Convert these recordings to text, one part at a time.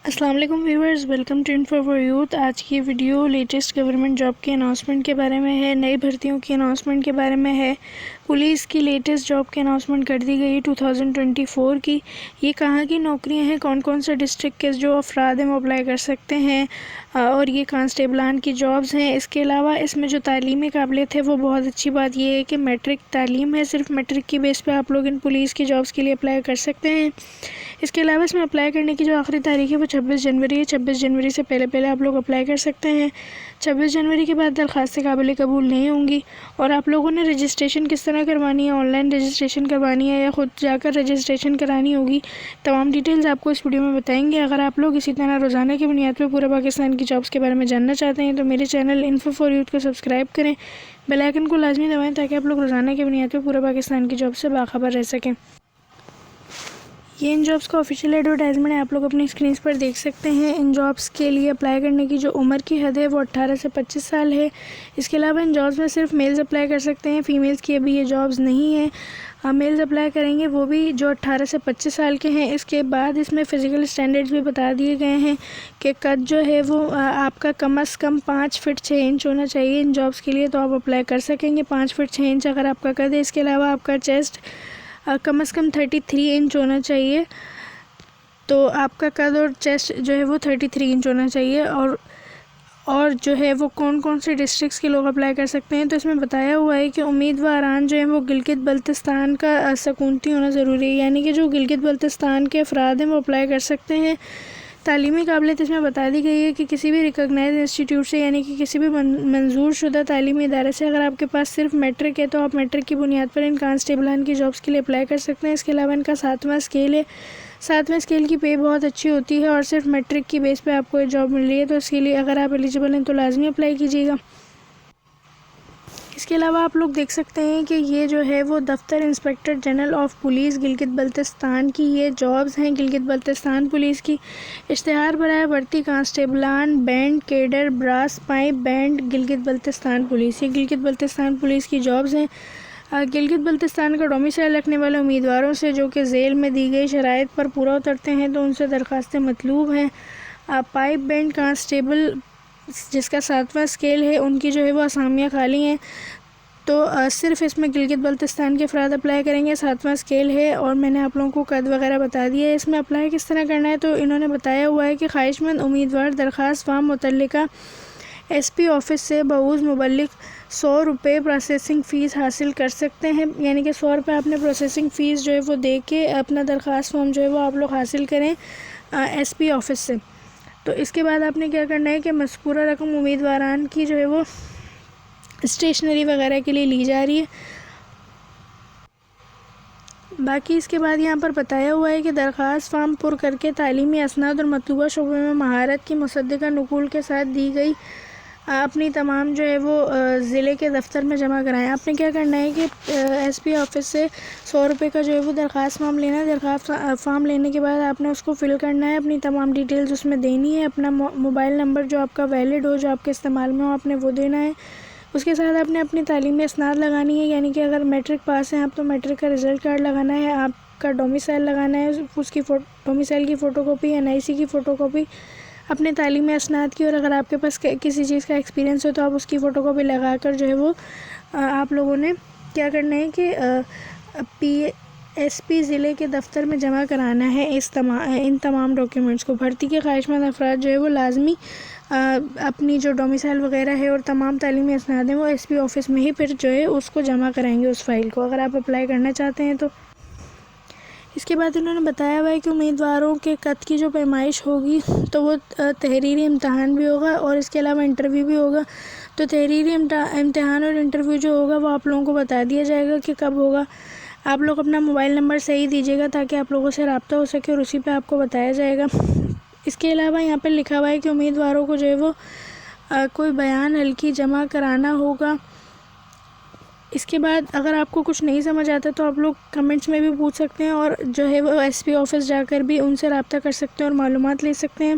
السلام علیکم viewers, welcome to info for youth. آج کی ویڈیو لیٹسٹ گورنمنٹ جاب کے اناؤنسمنٹ کے بارے میں ہے، نئی بھرتیوں کی اناؤنسمنٹ کے بارے میں ہے۔ پولیس کی لیٹسٹ جاب کی اناؤنسمنٹ کر دی گئی 2024 کی۔ یہ کہاں کی نوکریاں ہیں، کون کون سے ڈسٹرکٹ کے جو افراد ہیں وہ اپلائی کر سکتے ہیں، اور یہ کانسٹیبلان کی جابز ہیں۔ اس کے علاوہ اس میں جو تعلیمی قابلیت ہے وہ بہت اچھی بات یہ ہے کہ میٹرک تعلیم ہے، صرف میٹرک کی بیس پہ آپ لوگ ان پولیس کی جابز کے لیے اپلائی کر سکتے ہیں۔ اس کے علاوہ اس میں اپلائی کرنے کی جو آخری تاریخ ہے وہ 26 جنوری ہے۔ 26 جنوری سے پہلے آپ لوگ اپلائی کر سکتے ہیں۔ 26 جنوری کے بعد درخواستیں قابل قبول نہیں ہوں گی۔ اور آپ لوگوں نے رجسٹریشن کس طرح کروانی ہے، آن لائن رجسٹریشن کروانی ہے یا خود جا کر رجسٹریشن کرانی ہوگی، تمام ڈیٹیلز آپ کو اس ویڈیو میں بتائیں گے۔ اگر آپ لوگ اسی طرح روزانہ کی بنیاد پہ پورے پاکستان کی جابز کے بارے میں جاننا چاہتے ہیں تو میرے چینل انفو فار یوتھ کو سبسکرائب کریں، بیل آئیکن کو لازمی دبائیں تاکہ آپ لوگ روزانہ کی بنیاد پہ پورے پاکستان کی جاب سے باخبر رہ سکیں۔ یہ ان جابز کا آفیشیل ایڈورٹائزمنٹ ہے، آپ لوگ اپنی اسکرینز پر دیکھ سکتے ہیں۔ ان جابز کے لیے اپلائی کرنے کی جو عمر کی حد ہے وہ 18 سے 25 سال ہے۔ اس کے علاوہ ان جابز میں صرف میلز اپلائی کر سکتے ہیں، فیمیلز کی ابھی یہ جابز نہیں ہیں۔ میلز اپلائی کریں گے وہ بھی جو 18 سے 25 سال کے ہیں۔ اس کے بعد اس میں فزیکل اسٹینڈرڈز بھی بتا دیے گئے ہیں کہ قد جو ہے وہ آپ کا کم از کم 5 فٹ 6 انچ ہونا چاہیے ان جابز کے لیے، تو آپ اپلائی کر سکیں گے 5 فٹ 6 انچ اگر آپ کا قد ہے۔ اس کے علاوہ آپ کا چیسٹ کم از کم 33 انچ ہونا چاہیے، تو آپ کا قد اور چیسٹ جو ہے وہ 33 انچ ہونا چاہیے۔ اور جو ہے وہ کون کون سے ڈسٹرکٹس کے لوگ اپلائی کر سکتے ہیں، تو اس میں بتایا ہوا ہے کہ امیدواران جو ہیں وہ گلگت بلتستان کا سکونتی ہونا ضروری ہے، یعنی کہ جو گلگت بلتستان کے افراد ہیں وہ اپلائی کر سکتے ہیں۔ تعلیمی قابلیت اس میں بتا دی گئی ہے کہ کسی بھی ریکگنائز انسٹیٹیوٹ سے، یعنی کہ کسی بھی منظور شدہ تعلیمی ادارے سے اگر آپ کے پاس صرف میٹرک ہے تو آپ میٹرک کی بنیاد پر ان کانسٹیبلان کی جابز کے لیے اپلائی کر سکتے ہیں۔ اس کے علاوہ ان کا 7واں اسکیل ہے، 7ویں اسکیل کی پے بہت اچھی ہوتی ہے اور صرف میٹرک کی بیس پہ آپ کو یہ جاب مل رہی ہے، تو اس کے لیے اگر آپ ایلیجیبل ہیں تو لازمی اپلائی کیجیے گا۔ اس کے علاوہ آپ لوگ دیکھ سکتے ہیں کہ یہ جو ہے وہ دفتر inspector general of police Gilgit Baltistan کی یہ جابز ہیں، گلگت بلتستان پولیس کی۔ اشتہار برائے بھرتی کانسٹیبلان band cadre brass pipe band Gilgit Baltistan police, یہ گلگت بلتستان پولیس کی جابز ہیں۔ گلگت بلتستان کا ڈومیسائل رکھنے والے امیدواروں سے جو کہ ذیل میں دی گئی شرائط پر پورا اترتے ہیں تو ان سے درخواستیں مطلوب ہیں۔ پائپ بینڈ کانسٹیبل جس کا 7واں اسکیل ہے، ان کی جو ہے وہ اسامیاں خالی ہیں، تو صرف اس میں گلگت بلتستان کے افراد اپلائی کریں گے، 7واں اسکیل ہے۔ اور میں نے آپ لوگوں کو قد وغیرہ بتا دیا ہے۔ اس میں اپلائی کس طرح کرنا ہے تو انہوں نے بتایا ہوا ہے کہ خواہش مند امیدوار درخواست فارم متعلقہ ایس پی آفس سے بعوض مبلغ 100 روپے پروسیسنگ فیس حاصل کر سکتے ہیں، یعنی کہ 100 روپے آپ نے پروسیسنگ فیس جو ہے وہ دے کے اپنا درخواست فارم جو ہے وہ آپ لوگ حاصل کریں ایس پی آفس سے۔ تو اس کے بعد آپ نے کیا کرنا ہے کہ مذکورہ رقم امیدواران کی جو ہے وہ اسٹیشنری وغیرہ کے لیے لی جا رہی ہے۔ باقی اس کے بعد یہاں پر بتایا ہوا ہے کہ درخواست فارم پر کر کے تعلیمی اسناد اور مطلوبہ شعبے میں مہارت کی مصدقہ نقول کے ساتھ دی گئی اپنی تمام جو ہے وہ ضلع کے دفتر میں جمع کرائیں۔ آپ نے کیا کرنا ہے کہ ایس پی آفس سے 100 روپے کا جو ہے وہ درخواست فارم لینا ہے۔ درخواست فارم لینے کے بعد آپ نے اس کو فل کرنا ہے، اپنی تمام ڈیٹیلز اس میں دینی ہے، اپنا موبائل نمبر جو آپ کا ویلڈ ہو، جو آپ کے استعمال میں ہو، آپ نے وہ دینا ہے۔ اس کے ساتھ آپ نے اپنی تعلیمی اسناد لگانی ہے، یعنی کہ اگر میٹرک پاس ہیں آپ تو میٹرک کا رزلٹ کارڈ لگانا ہے، آپ کا ڈومیسائل لگانا ہے، اس کی ڈومیسائل کی فوٹو کاپی، این آئی سی کی فوٹو کاپی اپنے تعلیمی اسناد کی، اور اگر آپ کے پاس کسی چیز کا ایکسپیرینس ہو تو آپ اس کی فوٹو کاپی لگا کر جو ہے وہ آپ لوگوں نے کیا کرنا ہے کہ ایس پی ضلع کے دفتر میں جمع کرانا ہے ان تمام ڈاکیومنٹس کو۔ بھرتی کے خواہش مند افراد جو ہے وہ لازمی اپنی جو ڈومیسائل وغیرہ ہے اور تمام تعلیمی اسناد ہیں وہ ایس پی آفس میں ہی پھر جو ہے اس کو جمع کرائیں گے، اس فائل کو، اگر آپ اپلائی کرنا چاہتے ہیں تو۔ اس کے بعد انہوں نے بتایا ہوا ہے کہ امیدواروں کے قد کی جو پیمائش ہوگی تو وہ تحریری امتحان بھی ہوگا اور اس کے علاوہ انٹرویو بھی ہوگا، تو تحریری امتحان اور انٹرویو جو ہوگا وہ آپ لوگوں کو بتا دیا جائے گا کہ کب ہوگا۔ آپ لوگ اپنا موبائل نمبر صحیح دیجیے گا تاکہ آپ لوگوں سے رابطہ ہو سکے اور اسی پہ آپ کو بتایا جائے گا۔ اس کے علاوہ یہاں پہ لکھا ہوا ہے کہ امیدواروں کو جو ہے وہ کوئی بیان حلقی جمع کرانا ہوگا۔ اس کے بعد اگر آپ کو کچھ نہیں سمجھ آتا تو آپ لوگ کمنٹس میں بھی پوچھ سکتے ہیں اور جو ہے وہ ایس پی آفس جا کر بھی ان سے رابطہ کر سکتے ہیں اور معلومات لے سکتے ہیں۔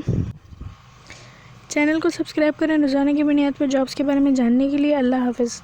چینل کو سبسکرائب کریں روزانہ کی بنیاد پر جابز کے بارے میں جاننے کے لیے۔ اللہ حافظ۔